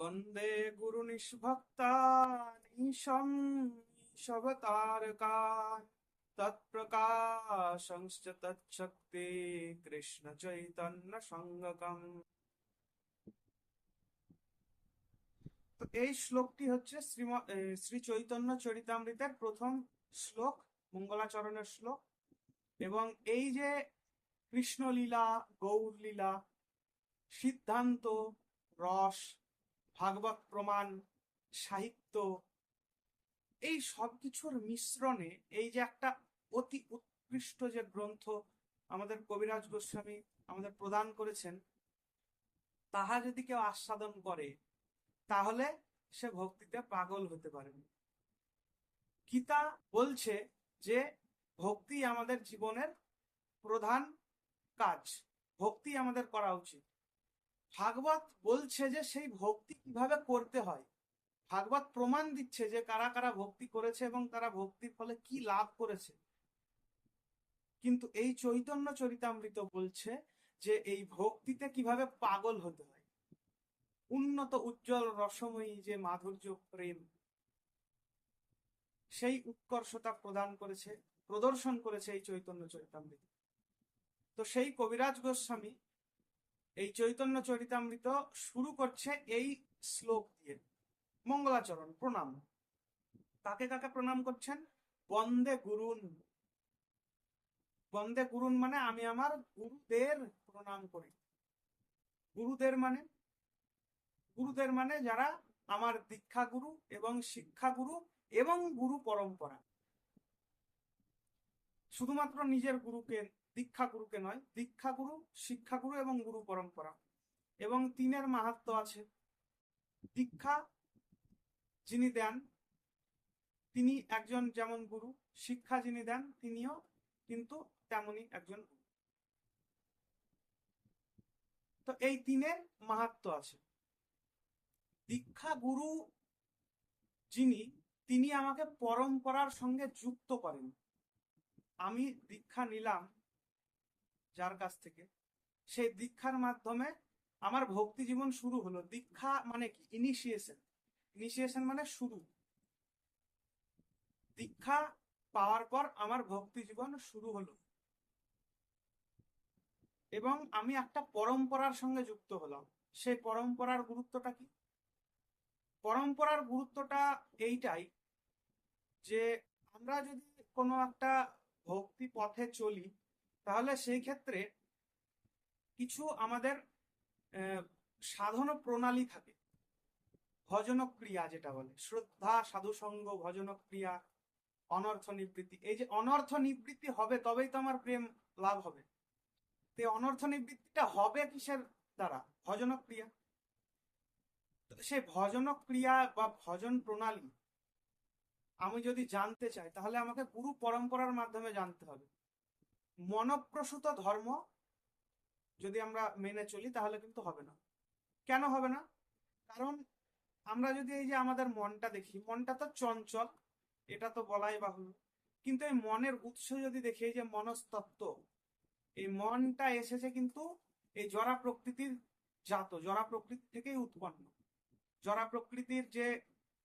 বন্দে গুরু নিষ্ভক্তা নিশম ঈশবতারকান তৎপ্রকাশংশ্চ তচ্ছক্তি কৃষ্ণ চৈতন্য সঙ্গকম। তো এই শ্লোকটি হচ্ছে শ্রী চৈতন্য চরিতামৃতের প্রথম শ্লোক, মঙ্গলাচরণের শ্লোক। এবং এই যে কৃষ্ণ লীলা, গৌর লীলা, সিদ্ধান্ত, রস, ভাগবত প্রমাণ, সাহিত্য, এই সব কিছুর মিশ্রণে এই যে একটা অতি উৎকৃষ্ট যে গ্রন্থ আমাদের কবিরাজ গোস্বামী আমাদের প্রদান করেছেন, তাহা যদি কেউ আস্বাদন করে তাহলে সে ভক্তিতে পাগল হতে পারে। গীতা বলছে যে ভক্তি আমাদের জীবনের প্রধান কাজ, ভক্তি আমাদের করা উচিত। ভাগবত বলছে যে সেই ভক্তি কিভাবে করতে হয়। ভাগবত প্রমাণ দিচ্ছে যে কারা কারা ভক্তি করেছে এবং তারা ভক্তির ফলে কি লাভ করেছে। কিন্তু এই চৈতন্য চরিতামৃত বলছে যে এই ভক্তিতে কিভাবে পাগল হতে হয়। উন্নত উজ্জ্বল রসময়ী যে মাধুর্য প্রেম, সেই উৎকর্ষতা প্রদান করেছে, প্রদর্শন করেছে এই চৈতন্য চরিতামৃত। তো সেই কবিরাজ গোস্বামী এই চৈতন্য চরিতামৃত শুরু করছে এই শ্লোক দিয়ে। মঙ্গলাচরণ প্রণাম। কাকে কাকে প্রণাম করছেন? বন্দে গুরুন। বন্দে গুরুন মানে আমি আমার গুরুদের প্রণাম করি। গুরুদের মানে, গুরুদের মানে যারা আমার দীক্ষা গুরু এবং শিক্ষা গুরু এবং গুরু পরম্পরা। শুধুমাত্র নিজের গুরুকে, দীক্ষা গুরুকে নয়, দীক্ষা গুরু, শিক্ষা গুরু এবং গুরু পরম্পরা। এবং তিনের মাহাত্ম আছে। দীক্ষা যিনি দেন তিনি একজন যেমন গুরু, শিক্ষা যিনি দেন তিনিও কিন্তু তেমনি একজন গুরু। তো এই তিনের মাহাত্ম আছে। দীক্ষা গুরু যিনি, তিনি আমাকে পরম্পরার সঙ্গে যুক্ত করেন। আমি দীক্ষা নিলাম যার কাছ থেকে, সেই দীক্ষার মাধ্যমে আমার ভক্তি জীবন শুরু হলো। দীক্ষা মানে কি? ইনিশিয়েশন। ইনিশিয়েশন মানে শুরু। দীক্ষা পাওয়ার পর আমার ভক্তি জীবন শুরু হলো এবং আমি একটা পরম্পরার সঙ্গে যুক্ত হলাম। সেই পরম্পরার গুরুত্বটা কি? পরম্পরার গুরুত্বটা এইটাই যে আমরা যদি কোনো একটা ভক্তি পথে চলি, তাহলে সেই ক্ষেত্রে কিছু আমাদের সাধন প্রণালী থাকে। ভজন ক্রিয়া যেটা বলে, শ্রদ্ধা, সাধুসঙ্গ, ভজন ক্রিয়া, অনর্থ নিবৃত্তি। এই যে অনর্থ নিবৃত্তি হবে তবেই তো আমার প্রেম লাভ হবে। তো অনর্থ নিবৃত্তিটা হবে কিসের দ্বারা? ভজন ক্রিয়া। সেই ভজন ক্রিয়া বা ভজন প্রণালী আমি যদি জানতে চাই তাহলে আমাকে গুরু পরম্পরার মাধ্যমে জানতে হবে। মনপ্রসূত ধর্ম যদি আমরা মেনে চলি তাহলে কিন্তু হবে না। কেন হবে না? কারণ আমরা যদি এই যে আমাদের মনটা দেখি, মনটা তো চঞ্চল, এটা তো বলাই বাহুল্য। কিন্তু এই মনের উৎস যদি দেখি, এই যে মনস্তত্ত্ব, এই মনটা এসেছে কিন্তু এই জড়া প্রকৃতির জাত, জড়া প্রকৃতি থেকেই উৎপন্ন। জড়া প্রকৃতির যে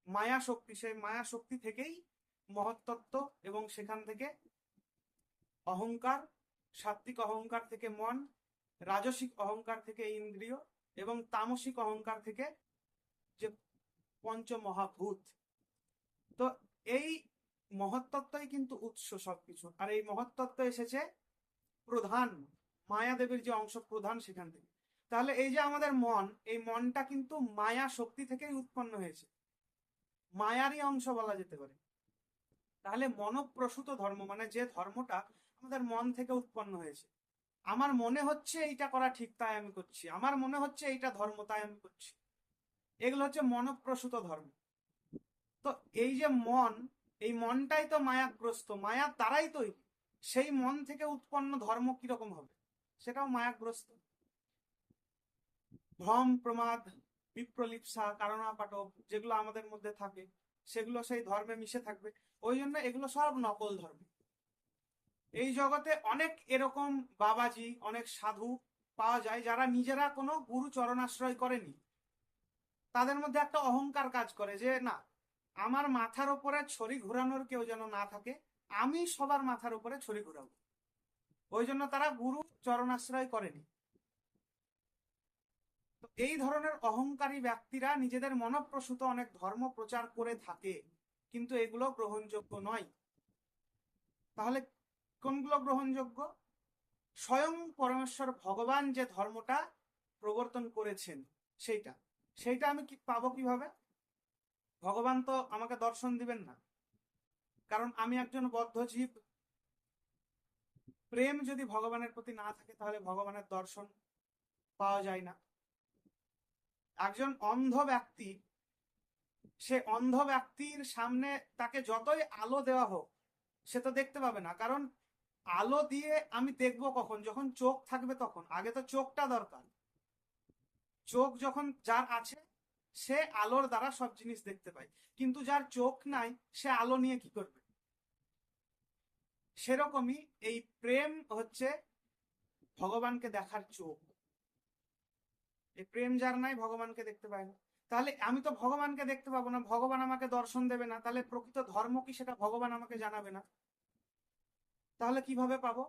মায়া শক্তি, সেই মায়া শক্তি থেকেই মহত্তত্ত্ব, এবং সেখান থেকে অহংকার, সাত্ত্বিক অহংকার থেকে মন, রাজসিক অহংকার থেকে ইন্দ্রিয়, এবং তামসিক অহংকার থেকে যে পঞ্চমহাভূত। তো এই মহত্তত্ত্বই কিন্তু উৎস সবকিছু। আর এই মহত্তত্ত্ব এসেছে প্রধান মায়াদেবীর যে অংশ প্রধান, সেখান থেকে। তাহলে এই যে আমাদের মন, এই মনটা কিন্তু মায়া শক্তি থেকেই উৎপন্ন হয়েছে, মায়ারই অংশ বলা যেতে পারে। তাহলে মনপ্রসূত ধর্ম মানে যে ধর্মটা আমাদের মন থেকে উৎপন্ন হয়েছে। আমার মনে হচ্ছে এইটা করা ঠিক তাই আমি করছি, আমার মনে হচ্ছে এইটা ধর্ম তাই আমি করছি, এগুলো হচ্ছে মনপ্রসূত ধর্ম। তো এই যে মন, এই মনটাই তো মায়াগ্রস্ত, মায়ার দ্বারাই তৈরি। সেই মন থেকে উৎপন্ন ধর্ম কিরকম হবে? সেটাও মায়াগ্রস্ত। ভ্রম, প্রমাদ, বিপ্রলিপ্সা, কারণা পাটব যেগুলো আমাদের মধ্যে থাকে, সেগুলো সেই ধর্মে মিশে থাকবে। ওই জন্য এগুলো সব নকল ধর্ম। এই জগতে অনেক এরকম বাবাজি, অনেক সাধু পাওয়া যায় যারা নিজেরা কোনো গুরু চরণাশ্রয় করেনি। তাদের মধ্যে একটা অহংকার কাজ করে যে না, আমার মাথার উপরে ছড়ি ঘোরানোর কেউ যেন না থাকে, আমি সবার মাথার উপরে ছড়ি ঘোরাবো। ওই জন্য তারা গুরু চরণাশ্রয় করেনি। তো এই ধরনের অহংকারী ব্যক্তিরা নিজেদের মনপ্রসূত অনেক ধর্ম প্রচার করে থাকে, কিন্তু এগুলো গ্রহণযোগ্য নয়। তাহলে কোনগুলো গ্রহণযোগ্য? স্বয়ং পরমেশ্বর ভগবান যে ধর্মটা প্রবর্তন করেছেন সেইটা সেইটা আমি পাবো কিভাবে? ভগবান তো আমাকে দর্শন দিবেন না, কারণ আমি একজন বদ্ধ জীব। প্রেম যদি ভগবানের প্রতি না থাকে তাহলে ভগবানের দর্শন পাওয়া যায় না। একজন অন্ধ ব্যক্তি, সে অন্ধ ব্যক্তির সামনে তাকে যতই আলো দেওয়া হোক সে তো দেখতে পাবে না, কারণ আলো দিয়ে আমি দেখবো কখন? যখন চোখ থাকবে তখন। আগে তো চোখটা দরকার। চোখ যখন যার আছে সে আলোর দ্বারা সব জিনিস দেখতে পায়, কিন্তু যার চোখ নাই সে আলো নিয়ে কি করবে? সেরকমই এই প্রেম হচ্ছে ভগবানকে দেখার চোখ। এই প্রেম যার নাই ভগবানকে দেখতে পায় না। তাহলে আমি তো ভগবানকে দেখতে পাবো না, ভগবান আমাকে দর্শন দেবে না, তাহলে প্রকৃত ধর্ম কি সেটা ভগবান আমাকে জানাবে না। তাহলে কিভাবে পাবো?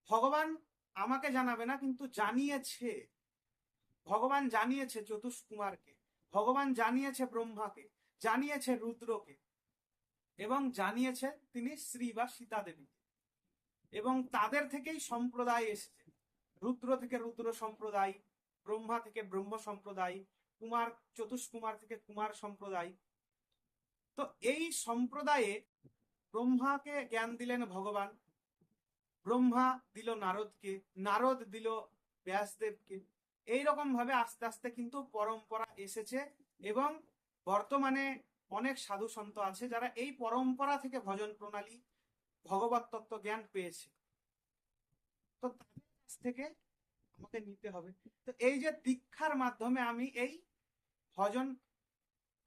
ভগবান আমাকে জানাবে না, কিন্তু জানিয়েছে। ভগবান জানিয়েছে চতুষ্কুমারকে, ভগবান জানিয়েছে ব্রহ্মাকে, জানিয়েছে রুদ্রকে, এবং জানিয়েছে তিনি শ্রী বা সীতা দেবী। এবং তাদের থেকেই সম্প্রদায় এসেছে। রুদ্র থেকে রুদ্র সম্প্রদায়, ব্রহ্মা থেকে ব্রহ্ম সম্প্রদায়, কুমার চতুষ্কুমার থেকে কুমার সম্প্রদায়। তো এই সম্প্রদায়ে ব্রহ্মাকে জ্ঞান দিলেন ভগবান, ব্রহ্মা দিল নারদকে, নারদ দিল ব্যাসদেবকে। এইরকম ভাবে আস্তে আস্তে কিন্তু পরম্পরা এসেছে, এবং বর্তমানে অনেক সাধু সন্ত আছে যারা এই পরম্পরা থেকে ভজন প্রণালী, ভগবত তত্ত্ব জ্ঞান পেয়েছে। তো তাদের কাছ থেকে আমাকে নিতে হবে। তো এই যে দীক্ষার মাধ্যমে আমি এই ভজন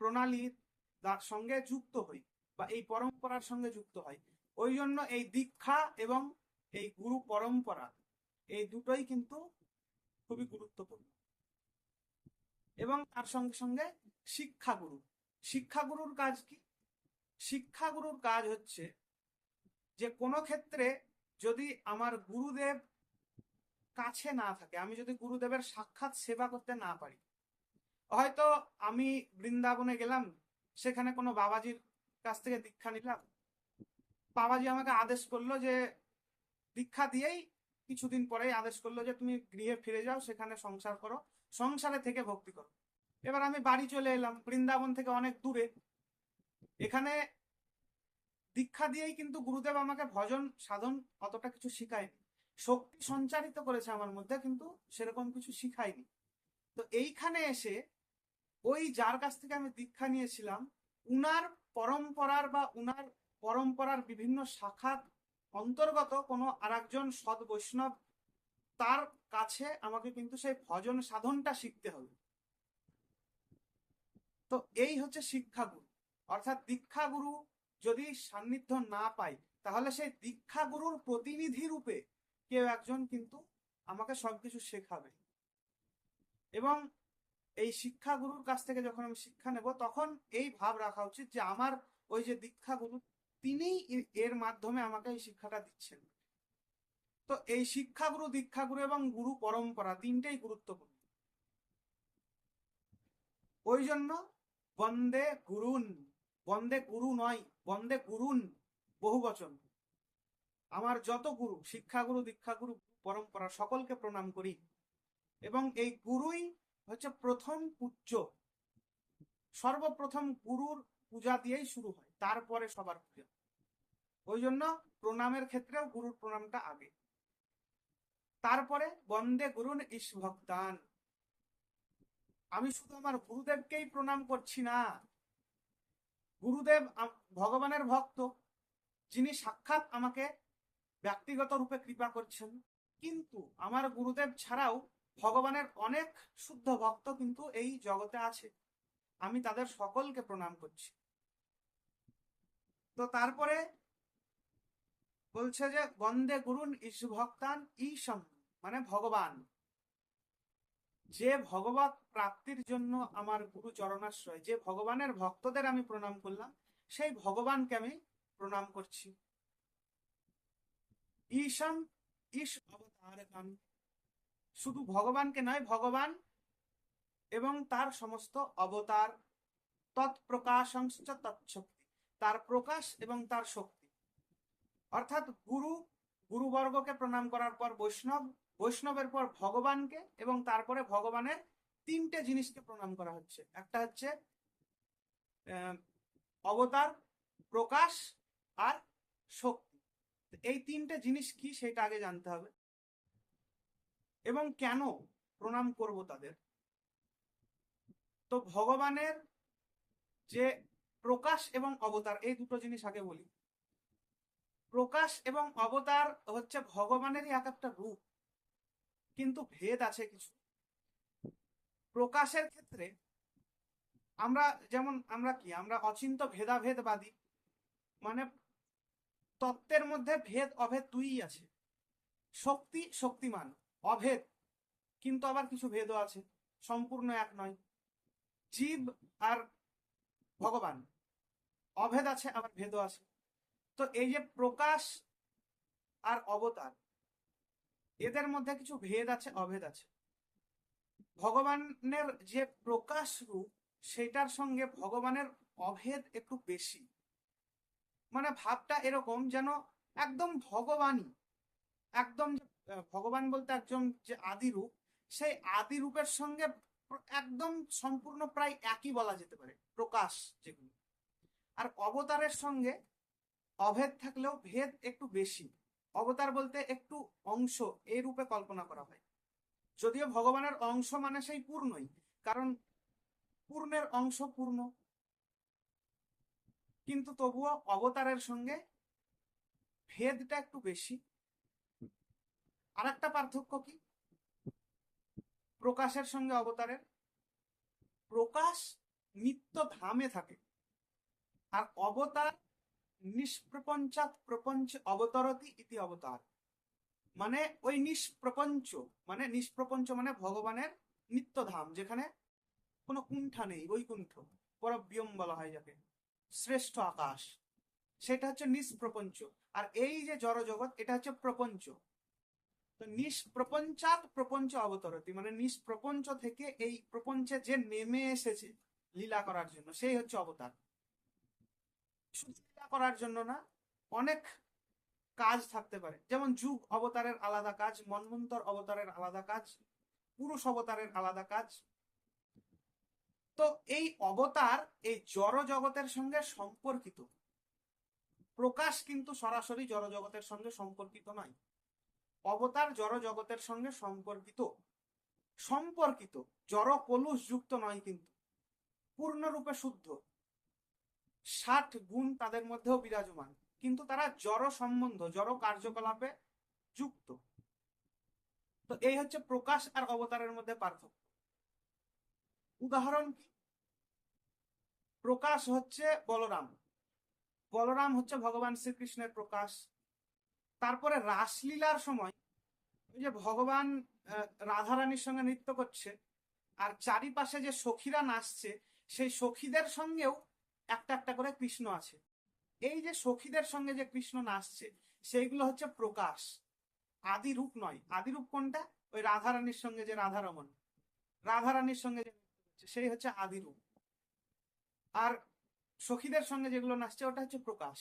প্রণালীর সঙ্গে যুক্ত হই বা এই পরম্পরার সঙ্গে যুক্ত হই, ওই জন্য এই দীক্ষা এবং এই গুরু পরম্পরা এই দুটোই কিন্তু খুবই গুরুত্বপূর্ণ। এবং তার সঙ্গে সঙ্গে শিক্ষাগুরু। শিক্ষাগুরুর কাজ কি? শিক্ষাগুরুর কাজ হচ্ছে যে কোনো ক্ষেত্রে যদি আমার গুরুদেব কাছে না থাকে, আমি যদি গুরুদেবের সাক্ষাৎ সেবা করতে না পারি, হয়তো আমি বৃন্দাবনে গেলাম, সেখানে কোনো বাবাজির কাছ থেকে দীক্ষা নিলাম, বাবাজি আমাকে আদেশ করলো যে দীক্ষা দিয়েই কিছুদিন পরেই আদেশ করলো যে তুমি গৃহে ফিরে যাও, সেখানে সংসার করো, সংসারে থেকে ভক্তি করো। এবার আমি বাড়ি চলে এলাম, বৃন্দাবন থেকে অনেক দূরে। এখানে দীক্ষা দিয়েই কিন্তু গুরুদেব আমাকে ভজন সাধন অতটা কিছু শিখায়নি। শক্তি সঞ্চারিত করেছে আমার মধ্যে, কিন্তু সেরকম কিছু শিখায়নি। তো এইখানে এসে ওই যার কাছ থেকে আমি দীক্ষা নিয়েছিলাম, উনার পরম্পরার বা উনার পরম্পরার বিভিন্ন শাখার অন্তর্গত কোনো আরেকজন সৎ বৈষ্ণব, তার কাছে আমাকে কিন্তু সেই ভজন সাধনটা শিখতে হবে। তো এই হচ্ছে শিক্ষাগুরু। অর্থাৎ দীক্ষাগুরু যদি সান্নিধ্য না পাই, তাহলে সেই দীক্ষাগুরুর প্রতিনিধি রূপে কেউ একজন কিন্তু আমাকে সবকিছু শেখাবে। এবং এই শিক্ষাগুরুর কাছ থেকে যখন আমি শিক্ষা নেব, তখন এই ভাব রাখা উচিত যে আমার ওই যে দীক্ষাগুরু, তিনিই এর মাধ্যমে আমাকে এই শিক্ষাটা দিচ্ছেন। তো এই শিক্ষাগুরু, দীক্ষাগুরু এবং গুরু পরম্পরা তিনটেই গুরুত্বপূর্ণ। ওই জন্য বন্দে গুরুন, বন্দে গুরু নয়, বন্দে গুরুন বহু বচন। আমার যত গুরু, শিক্ষাগুরু, দীক্ষাগুরু, পরম্পরা, সকলকে প্রণাম করি। এবং এই গুরুই হচ্ছে প্রথম পূজ্য। সর্বপ্রথম গুরুর পূজা দিয়েই শুরু হয়, তারপরে সবার পূজা। ওই জন্য প্রণামের ক্ষেত্রেও গুরুর প্রণামটা আগে। তারপরে বন্দে গুরুন ইস ভক্তান। আমি শুধু আমার গুরুদেবকেই প্রণাম করছি না। গুরুদেব ভগবানের ভক্ত, যিনি সাক্ষাৎ আমাকে ব্যক্তিগত রূপে কৃপা করছেন, কিন্তু আমার গুরুদেব ছাড়াও ভগবানের অনেক শুদ্ধ ভক্ত কিন্তু এই জগতে আছে। আমি তাদের সকলকে প্রণাম করছি। তো তারপরে বলছে যে বন্দে গুরুন ইস ভক্তান ঈশম, মানে ভগবান। যে ভগবত প্রাপ্তির জন্য আমার গুরু চরণাশ্রয়, যে ভগবানের ভক্তদের আমি প্রণাম করলাম, সেই ভগবানকে আমি প্রণাম করছি। ঈশান ঈশ অবতারকান, শুধু ভগবানকে নয়, ভগবান এবং তার সমস্ত অবতার, তৎপ্রকাশংশ্চ তৎশক্তি, তার প্রকাশ এবং তার শক্তি। অর্থাৎ গুরুবর্গকে প্রণাম করার পর বৈষ্ণব, বৈষ্ণবের পর ভগবানকে, এবং তারপরে ভগবানের তিনটে জিনিসকে প্রণাম করা হচ্ছে। একটা হচ্ছে অবতার, প্রকাশ আর শক্তি। এই তিনটে জিনিস কি সেটা আগে জানতে হবে, এবং কেন প্রণাম করব তাদের। তো ভগবানের যে প্রকাশ এবং অবতার, এই দুটো জিনিস আগে বলি। প্রকাশ এবং অবতার হচ্ছে ভগবানেরই এক একটা রূপ, কিন্তু ভেদ আছে কিছু। প্রকাশের ক্ষেত্রে আমরা যেমন, আমরা অচিন্ত ভেদাভেদবাদী, মানে তত্ত্বের মধ্যে ভেদ অভেদ দুইই আছে। শক্তি শক্তিমান অভেদ, কিন্তু আবার কিছু ভেদও আছে, সম্পূর্ণ এক নয়। জীব আর ভগবান অভেদ আছে, আবার ভেদও আছে। তো এই যে প্রকাশ আর অবতার, এদের মধ্যে কিছু ভেদ আছে, অভেদ আছে। ভগবানের যে প্রকাশ রূপ, সেটার সঙ্গে ভগবানের অভেদ একটু বেশি। মানে ভাবটা এরকম যেন একদম ভগবানই, একদম ভগবান বলতে একজন যে আদি রূপ, সেই আদি রূপের সঙ্গে একদম সম্পূর্ণ প্রায় একই বলা যেতে পারে প্রকাশ যেগুলো। আর অবতারের সঙ্গে অভেদ থাকলেও ভেদ একটু বেশি। অবতার বলতে একটু অংশ এই রূপে কল্পনা করা হয়, যদিও ভগবানের অংশ মানে সেই পূর্ণই, কারণ পূর্ণের অংশ পূর্ণ, কিন্তু তবুও অবতারের সঙ্গে ভেদটা একটু বেশি। আর একটা পার্থক্য কি প্রকাশের সঙ্গে অবতারের? প্রকাশ নিত্য ধামে থাকে, আর অবতার নিষ্প্রপঞ্চাৎ প্রপঞ্চ অবতরতি ইতি অবতার। মানে ওই নিষ্প্রপঞ্চ মানে ভগবানের নিত্যধাম, যেখানে কোনো কুণ্ঠা নেই, বৈকুণ্ঠ, পরব্যোম বলা হয় যাকে, শ্রেষ্ঠ আকাশ, সেটা হচ্ছে নিষ্প্রপঞ্চ। আর এই যে জড় জগৎ, এটা হচ্ছে প্রপঞ্চ। তো নিষ্প্রপঞ্চাৎ প্রপঞ্চ অবতরতি, মানে নিষ্প্রপঞ্চ থেকে এই প্রপঞ্চে যে নেমে এসেছে লীলা করার জন্য, সেই হচ্ছে অবতার। শুধু লীলা করার জন্য না, অনেক কাজ থাকতে পারে। যেমন যুগ অবতারের আলাদা কাজ, মন্বন্তর অবতারের আলাদা কাজ, পুরুষ অবতারের আলাদা কাজ। তো এই অবতার এই জড় জগতের সঙ্গে সম্পর্কিত। প্রকাশ কিন্তু সরাসরি জড় জগতের সঙ্গে সম্পর্কিত নয়। অবতার জড় জগতের সঙ্গে সম্পর্কিত, সম্পর্কিত, জড় কলুষ যুক্ত নয়, কিন্তু পূর্ণরূপে শুদ্ধ। 60 গুণ তাদের মধ্যেও বিরাজমান, কিন্তু তারা জড় সম্বন্ধ, জড় কার্যকলাপে যুক্ত। তো এই হচ্ছে প্রকাশ আর অবতারের মধ্যে পার্থক্য। উদাহরণ কি? প্রকাশ হচ্ছে বলরাম, বলরাম হচ্ছে ভগবান শ্রীকৃষ্ণের প্রকাশ। তারপরে রাসলীলার সময় ওই যে ভগবান রাধারানীর সঙ্গে নৃত্য করছে, আর চারিপাশে যে সখীরা নাচছে, সেই সখীদের সঙ্গেও একটা একটা করে কৃষ্ণ আছে। এই যে সখীদের সঙ্গে যে কৃষ্ণ নাচছে, সেইগুলো হচ্ছে প্রকাশ, আদি রূপ নয়। আদি রূপ কোনটা? ওই রাধারানীর সঙ্গে যে রাধারমণ, রাধারানীর সঙ্গে যে সেই হচ্ছে আদি রূপ। আর সখীদের সঙ্গে যেগুলো নাচছে, ওটা হচ্ছে প্রকাশ।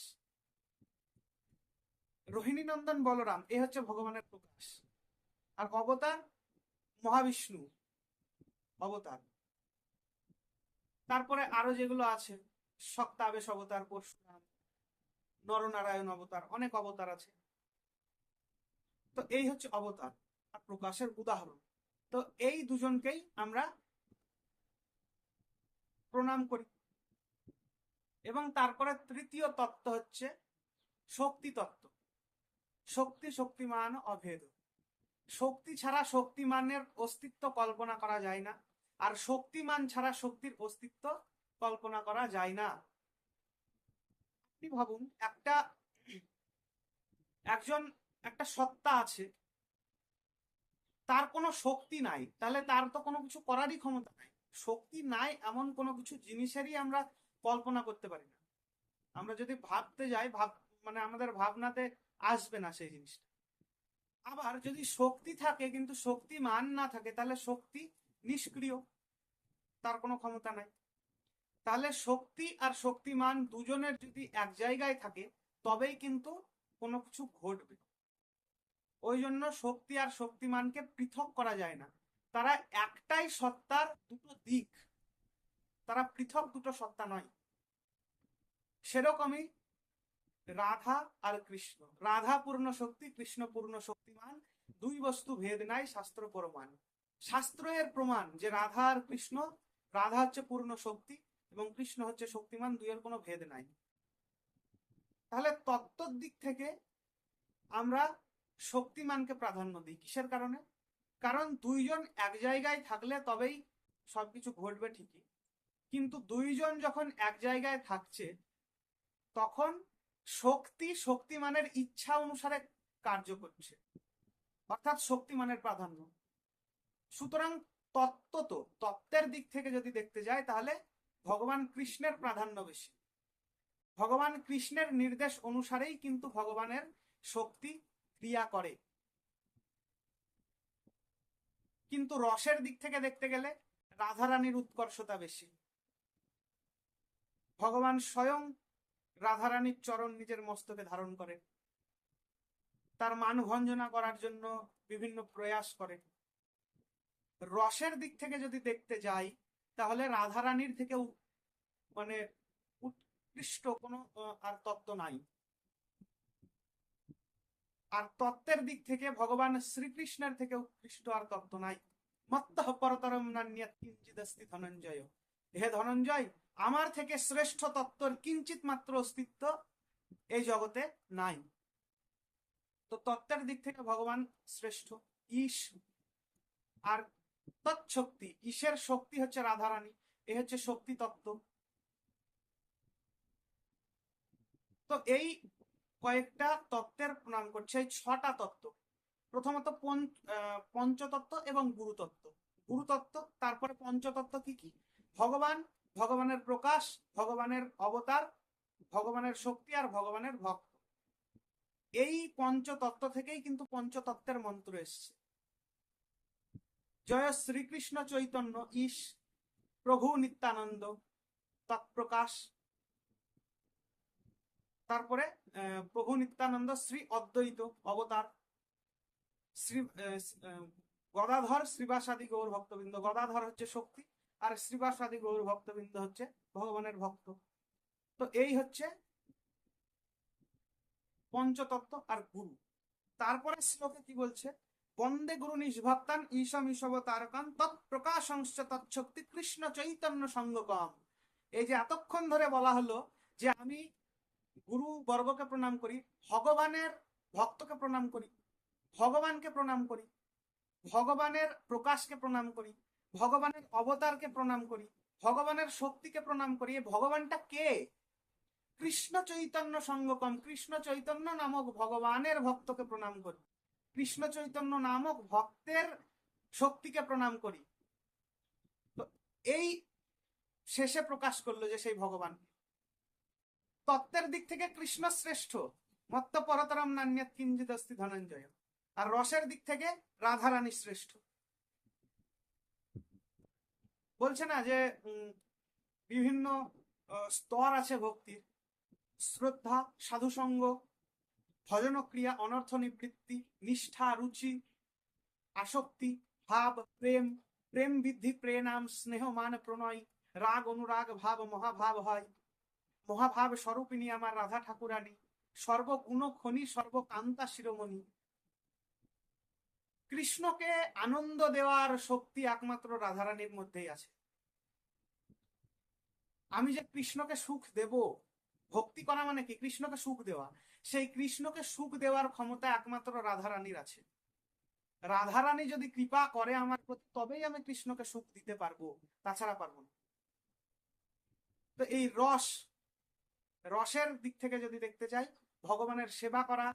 রোহিণী নন্দন বলরাম, এ হচ্ছে ভগবানের প্রকাশ। আর অবতার মহাবিষ্ণু অবতার। তারপরে আরো যেগুলো আছে, শক্তাবেশ অবতার, পরশুরাম, নরনারায়ণ অবতার, অনেক অবতার আছে। তো এই হচ্ছে অবতার আর প্রকাশের উদাহরণ। তো এই দুজনকেই আমরা প্রণাম করি। এবং তারপরে তৃতীয় তত্ত্ব হচ্ছে শক্তি তত্ত্ব। শক্তি শক্তিমান অভেদ। শক্তি ছাড়া শক্তিমানের অস্তিত্ব কল্পনা করা যায় না, আর শক্তিমান ছাড়া শক্তির অস্তিত্ব কল্পনা করা যায় না। আপনি ভাবুন, একটা সত্তা আছে, তার কোনো শক্তি নাই, তাহলে তার তো কোনো কিছু করারই ক্ষমতা নাই। শক্তি নাই এমন কোনো কিছু জিনিসেরই আমরা কল্পনা করতে পারি না। আমরা যদি ভাবতে যাই, মানে আমাদের ভাবনাতে আসবে না সেই জিনিসটা। আবার যদি শক্তি থাকে কিন্তু শক্তিমান না থাকে, তাহলে শক্তি নিষ্ক্রিয়, তার কোনো ক্ষমতা নাই। তাহলে শক্তি আর শক্তিমান দুজনের যদি এক জায়গায় থাকে তবেই কিন্তু কোনো কিছু ঘটবে। ওই জন্য শক্তি আর শক্তিমানকে পৃথক করা যায় না, তারা একটাই সত্তার দুটো দিক, তারা পৃথক দুটো সত্তা নয়। সেরকমই রাধা আর কৃষ্ণ, রাধা পূর্ণ শক্তি, কৃষ্ণ পূর্ণ শক্তিমান, দুই বস্তু ভেদ নাই, শাস্ত্র প্রমাণ। শাস্ত্র এর প্রমাণ যে রাধা আর কৃষ্ণ, রাধা হচ্ছে পূর্ণ শক্তি এবং কৃষ্ণ হচ্ছে শক্তিমান, দুইয়ের কোনো ভেদ নাই। তাহলে তত্ত্বর দিক থেকে আমরা শক্তিমানকে প্রাধান্য দিই। কিসের কারণে? কারণ দুইজন এক জায়গায় থাকলে তবেই সবকিছু ঘটবে ঠিকই, কিন্তু দুইজন যখন এক জায়গায় থাকছে তখন শক্তি শক্তিমানের ইচ্ছা অনুসারে কার্য করছে, অর্থাৎ শক্তিমানের প্রাধান্য। সুতরাং তত্ত্বের দিক থেকে যদি দেখতে যায় তাহলে ভগবান কৃষ্ণের প্রাধান্য বেশি। ভগবান কৃষ্ণের নির্দেশ অনুসারেই কিন্তু ভগবানের শক্তি ক্রিয়া করে। কিন্তু রসের দিক থেকে দেখতে গেলে রাধারানীর উৎকর্ষতা বেশি। ভগবান স্বয়ং রাধারানীর চরণ নিজের মস্তকে ধারণ করে, তার মান ভঞ্জনা করার জন্য বিভিন্ন প্রয়াস করে। রসের দিক থেকে যদি দেখতে যাই তাহলে রাধারানীর থেকে মানে উৎকৃষ্ট কোনো আর তত্ত্ব নাই। আর তত্ত্বের দিক থেকে ভগবান শ্রীকৃষ্ণের থেকে উৎকৃষ্ট আর তত্ত্ব নাই। মত্তঃ পরতরম নান্যৎ কিঞ্চিদস্তি ধনঞ্জয়। হে ধনঞ্জয়, আমার থেকে শ্রেষ্ঠ তত্ত্বর কিঞ্চিত মাত্র অস্তিত্ব এই জগতে নাই। তো তত্ত্বের দিক থেকে ভগবান শ্রেষ্ঠ। ঈশ আর তৎশক্তি, ঈশের শক্তি হচ্ছে রাধারানী, এ হচ্ছে শক্তি তত্ত্ব। তো এই কয়েকটা তত্ত্বের প্রণাম করছে, এই ছটা তত্ত্ব। প্রথমত পঞ্চতত্ত্ব এবং গুরুতত্ত্ব। গুরুতত্ত্ব, তারপরে পঞ্চতত্ত্ব কি কি? ভগবান, ভগবানের প্রকাশ, ভগবানের অবতার, ভগবানের শক্তি আর ভগবানের ভক্ত। এই পঞ্চতত্ত্ব থেকেই কিন্তু পঞ্চতত্ত্বের মন্ত্র এসছে। জয় শ্রীকৃষ্ণ চৈতন্য ঈশ প্রভু নিত্যানন্দ তৎপ্রকাশ। তারপরে প্রভু নিত্যানন্দ শ্রী অদ্বৈত অবতার, শ্রী গদাধর শ্রীবাসাদি গৌর ভক্তবৃন্দ। গদাধর হচ্ছে শক্তি আর শ্রীবাসাদি গৌর ভক্তবৃন্দ হচ্ছে ভগবানের ভক্ত। তো এই হচ্ছে পঞ্চতত্ত্ব আর গুরু। তারপরে শ্লোকে কি বলছে? বন্দে গুরু নিষ্ভক্তান ঈশম ঈশবতারকান তৎপ্রকাশংশ্চ তৎশক্তি কৃষ্ণ চৈতন্য সঙ্গকম। এই যে এতক্ষণ ধরে বলা হলো যে আমি গুরু বর্গকে প্রণাম করি, ভগবানের ভক্তকে প্রণাম করি, ভগবানকে প্রণাম করি, ভগবানের প্রকাশকে প্রণাম করি, ভগবানের অবতারকে প্রণাম করি, ভগবানের শক্তিকে প্রণাম করি। ভগবানটা কে? কৃষ্ণ চৈতন্য সঙ্গকম, কৃষ্ণ চৈতন্য নামক ভগবানের ভক্তকে প্রণাম করি, কৃষ্ণ চৈতন্য নামক ভক্তের শক্তিকে প্রণাম করি। তো এই শেষে প্রকাশ করলো যে সেই ভগবান। তত্ত্বের দিক থেকে কৃষ্ণ শ্রেষ্ঠ, মত্ত পরতরম নান্যৎ কিঞ্চিদস্তি ধনঞ্জয়। আর রসের দিক থেকে রাধারানী শ্রেষ্ঠ। বলছে না যে বিভিন্ন স্তর আছে ভক্তির, শ্রদ্ধা, সাধুসঙ্গ, ভজনক্রিয়া, অনর্থ নিবৃত্তি, নিষ্ঠা, রুচি, আসক্তি, ভাব, প্রেম, প্রেম বৃদ্ধি, প্রেম, স্নেহ, মান, প্রণয়, রাগ, অনুরাগ, ভাব, মহাভাব হয়। মহাভাব স্বরূপিনী আমার রাধা ঠাকুরানী, সর্বগুণ খনি, সর্বকান্তা শিরোমণি। কৃষ্ণকে আনন্দ দেওয়ার শক্তি একমাত্র রাধারানীর মধ্যেই আছে। আমি যে কৃষ্ণকে সুখ দেব, ভক্তি করা মানে কি? কৃষ্ণকে সুখ দেওয়া। সেই কৃষ্ণকে সুখ দেওয়ার ক্ষমতা একমাত্র রাধারানীর আছে। রাধারানী যদি কৃপা করে আমার প্রতি, তবেই আমি কৃষ্ণকে সুখ দিতে পারবো, তাছাড়া পারবো না। তো এই রসের দিক থেকে যদি দেখতে চাই, ভগবানের সেবা করা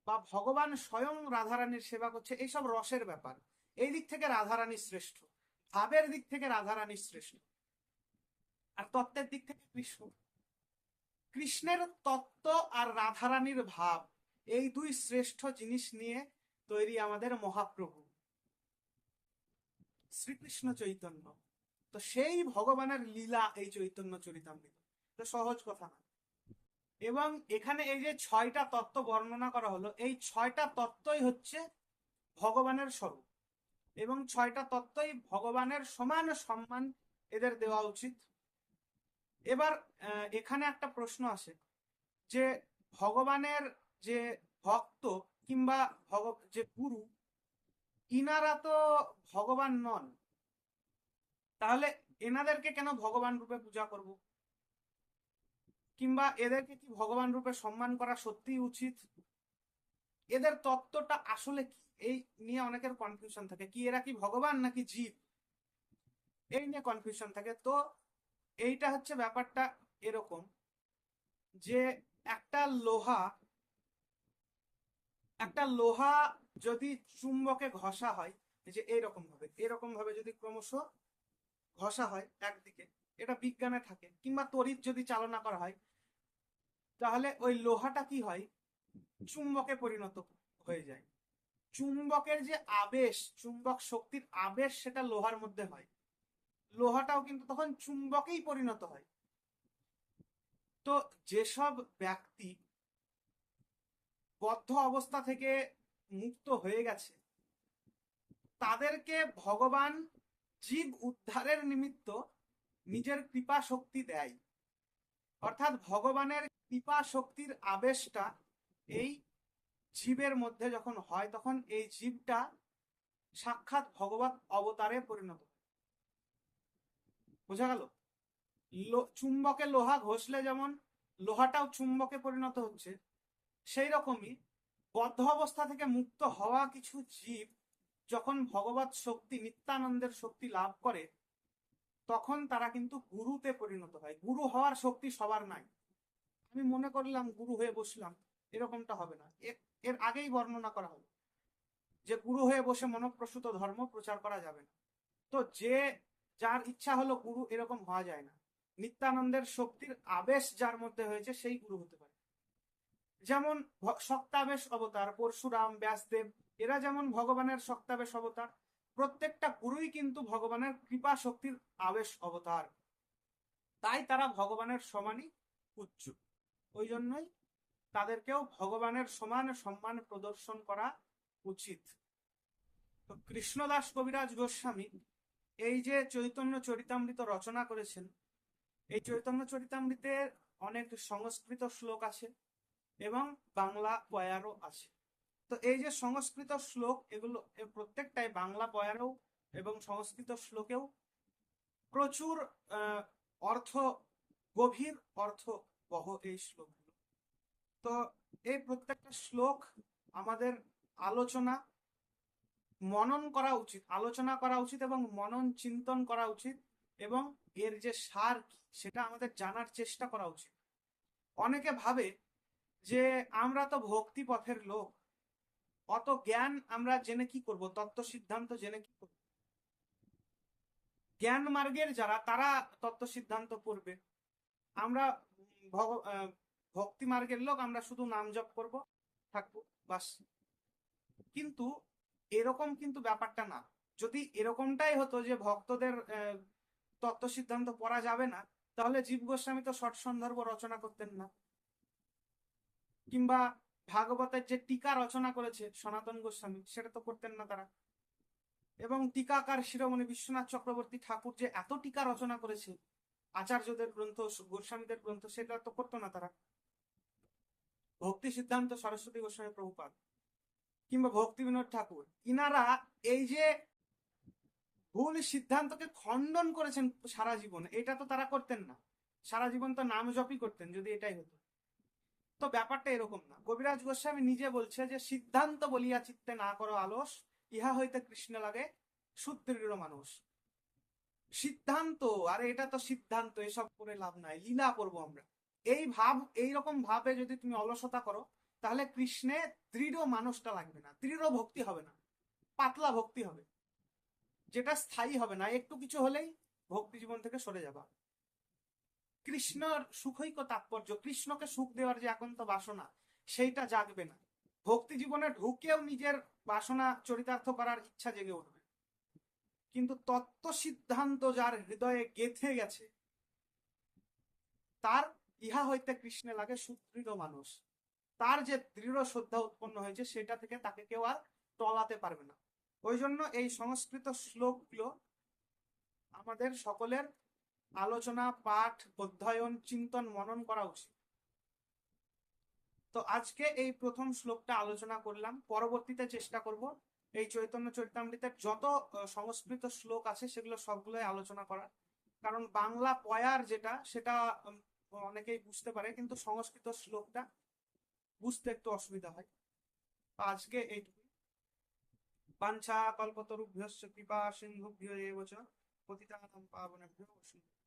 বা ভগবান স্বয়ং রাধারানীর সেবা করছে, এইসব রসের ব্যাপার। এই দিক থেকে রাধারানী শ্রেষ্ঠ, ভাবের দিক থেকে রাধারানী শ্রেষ্ঠ, আর তত্ত্বের দিক থেকে কৃষ্ণ। কৃষ্ণের তত্ত্ব আর রাধারানীর ভাব, এই দুই শ্রেষ্ঠ জিনিস নিয়ে তৈরি আমাদের মহাপ্রভু শ্রীকৃষ্ণ চৈতন্য। তো সেই ভগবানের লীলা এই চৈতন্য চরিতামৃত, তো সহজ কথা না। এবং এখানে এই যে 6টা তত্ত্ব বর্ণনা করা হলো, এই 6টা তত্ত্বই হচ্ছে ভগবানের স্বরূপ, এবং 6টা তত্ত্বই ভগবানের সমান সম্মান এদের দেওয়া উচিত। এবার এখানে একটা প্রশ্ন আসে যে ভগবানের যে ভক্ত কিংবা যে গুরু, ইনারা তো ভগবান নন, তাহলে এনাদেরকে কেন ভগবান রূপে পূজা করব, কিংবা এদেরকে কি ভগবান রূপে সম্মান করা সত্যিই উচিত? এদের তত্ত্বটা আসলে কি, এই নিয়ে অনেকের কনফিউশন থাকে, কি এরা কি ভগবান নাকি জীব, এই নিয়ে কনফিউশন থাকে। তো এইটা হচ্ছে ব্যাপারটা এরকম যে একটা লোহা যদি চুম্বকে ঘষা হয়, যে এরকম ভাবে যদি ক্রমশ ঘষা হয় একদিকে, এটা বিজ্ঞানে থাকে, কিংবা তড়িৎ যদি চালনা করা হয়, তাহলে ওই লোহাটা কি হয়, চুম্বকে পরিণত হয়ে যায়। চুম্বকের যে আবেশ, চুম্বক শক্তির আবেশ, সেটা লোহার মধ্যে হয়, লোহাটাও কিন্তু তখন চুম্বকেই পরিণত হয়। তো যেসব ব্যক্তি বদ্ধ অবস্থা থেকে মুক্ত হয়ে গেছে, তাদেরকে ভগবান জীব উদ্ধারের নিমিত্ত নিজের কৃপা শক্তি দেয়, অর্থাৎ ভগবানের কৃপা শক্তির আবেশটা এই জীবের মধ্যে যখন হয়, তখন এই জীবটা সাক্ষাৎ ভগবত অবতারে পরিণত হয়। বোঝা গেল? চুম্বকে লোহা ঘষলে যেমন লোহাটাও চুম্বকে পরিণত হচ্ছে, সেই রকমই বদ্ধ অবস্থা থেকে মুক্ত হওয়া কিছু জীব যখন ভগবত শক্তি, নিত্যানন্দের শক্তি লাভ করে, তখন তারা কিন্তু গুরুতে পরিণত হয়। গুরু হওয়ার শক্তি সবার নাই। আমি মনে করলাম গুরু হয়ে বসলাম, এরকমটা হবে না। এর আগেই বর্ণনা করা হলো যে গুরু হয়ে বসে মনপ্রসূত ধর্ম প্রচার করা যাবে না। তো যার ইচ্ছা হলো গুরু, এরকম হওয়া যায় না। নিত্যানন্দের শক্তির আবেশ যার মধ্যে হয়েছে, সেই গুরু হতে পারে। যেমন শক্তাবেশ অবতার পরশুরাম, ব্যাসদেব, এরা যেমন ভগবানের শক্তাবেশ অবতার, প্রত্যেকটা গুরুই কিন্তু ভগবানের কৃপা শক্তির আবেশ অবতার, তাই তারা ভগবানের সমানই উচ্চ। ওই জন্যই তাদেরকেও ভগবানের সমান সম্মান প্রদর্শন করা উচিত। তো কৃষ্ণদাস কবিরাজ গোস্বামী এই যে চৈতন্য চরিতামৃত রচনা করেছেন, এই চৈতন্য চরিতামৃতের অনেক সংস্কৃত শ্লোক আছে এবং বাংলা পয়ারও আছে। তো এই যে সংস্কৃত শ্লোক, এগুলো প্রত্যেকটাই বাংলা পয়ারেও এবং সংস্কৃত শ্লোকেও প্রচুর অর্থ, গভীর অর্থ বহ এই শ্লোকগুলো। তো এই প্রত্যেকটা শ্লোক আমাদের মনন করা উচিত, আলোচনা করা উচিত এবং মনন চিন্তন করা উচিত, এবং এর যে সার সেটা আমাদের জানার চেষ্টা করা উচিত। অনেকে ভাবে যে আমরা তো ভক্তি পথের লোক, অত জ্ঞান আমরা জেনে কি করব, তত্ত্ব সিদ্ধান্ত জেনে কি করব। জ্ঞান মার্গের যারা, তারা তত্ত্ব সিদ্ধান্ত পড়বে, আমরা ভক্তি মার্গের লোক, আমরা শুধু নাম জপ করব, থাকবো বাস। কিন্তু এরকম কিন্তু ব্যাপারটা না। যদি এরকমটাই হতো যে ভক্তদের তত্ত্ব সিদ্ধান্ত পড়া যাবে না, তাহলে জীব গোস্বামী তো ষট সন্দর্ভ রচনা করতেন না, কিংবা ভাগবতের যে টিকা রচনা করেছে সনাতন গোস্বামী, সেটা তো করতেন না তারা। এবং টিকাকার শিরোমণি বিশ্বনাথ চক্রবর্তী ঠাকুর যে এত টিকা রচনা করেছে আচার্যদের গ্রন্থ, গোস্বামীদের গ্রন্থ, সেটা তো করতো না তারা। ভক্তি সিদ্ধান্ত সরস্বতী গোস্বামী প্রভুপাদ কিংবা ভক্তি বিনোদ ঠাকুর, ইনারা এই যে ভুল সিদ্ধান্তকে খণ্ডন করেছেন সারা জীবন, এটা তো তারা করতেন না। সারা জীবন তো নাম জপই করতেন, যদি এটাই হতো। তো ব্যাপারটা এরকম না। কবিরাজ গোস্বামী নিজে বলছে যে সিদ্ধান্ত বলিয়া চিত্তে না করো আলস, ইহা হইতে কৃষ্ণ লাগে সুদৃঢ় মানুষ। সিদ্ধান্ত, আরে এটা তো সিদ্ধান্ত, এসব করে লাভ নাই, লীলা করবো আমরা, এইরকম ভাবে যদি তুমি অলসতা করো, তাহলে কৃষ্ণে দৃঢ় মানুষটা লাগবে না, দৃঢ় ভক্তি হবে না, পাতলা ভক্তি হবে। যেটা স্থায়ী হবে না, একটু কিছু হলেই ভক্তি জীবন থেকে সরে যাবা। কৃষ্ণর সুখৈক তাৎপর্য, কৃষ্ণকে সুখ দেওয়ার যে একান্ত বাসনা, সেইটা জাগবে না। ভক্তি জীবনে ঢুকেও নিজের বাসনা চরিতার্থ করার ইচ্ছা জেগে উঠবে, কিন্তু তত্ত্ব সিদ্ধান্ত যার হৃদয়ে গেঁথে গেছে, তার ইহা হইতে কৃষ্ণে লাগে সুদৃঢ় মানুষ। তার যে দৃঢ় শ্রদ্ধা উৎপন্ন হয়েছে, সেটা থেকে তাকে কেউ আর টলাতে পারবে না। ওই জন্য এই সংস্কৃত শ্লোকগুলো আমাদের সকলের আলোচনা, পাঠ, অধ্যয়ন, চিন্তন, মনন করা উচিত। তো আজকে এই প্রথম শ্লোকটা আলোচনা করলাম, পরবর্তীতে চেষ্টা করব এই চৈতন্য চরিতামৃতের যত সংস্কৃত শ্লোক আছে সেগুলো সবগুলোই আলোচনা করার। কারণ বাংলা পয়ার যেটা, সেটা অনেকেই বুঝতে পারে, কিন্তু সংস্কৃত শ্লোকটা বুঝতে একটু অসুবিধা হয়। আজকে এইটুকু। বাঞ্ছা কল্পতরুভ্যশ্চ কৃপা সিন্ধুভ্য এব চ পতিতানাং পাবনেভ্যো বৈষ্ণবেভ্যো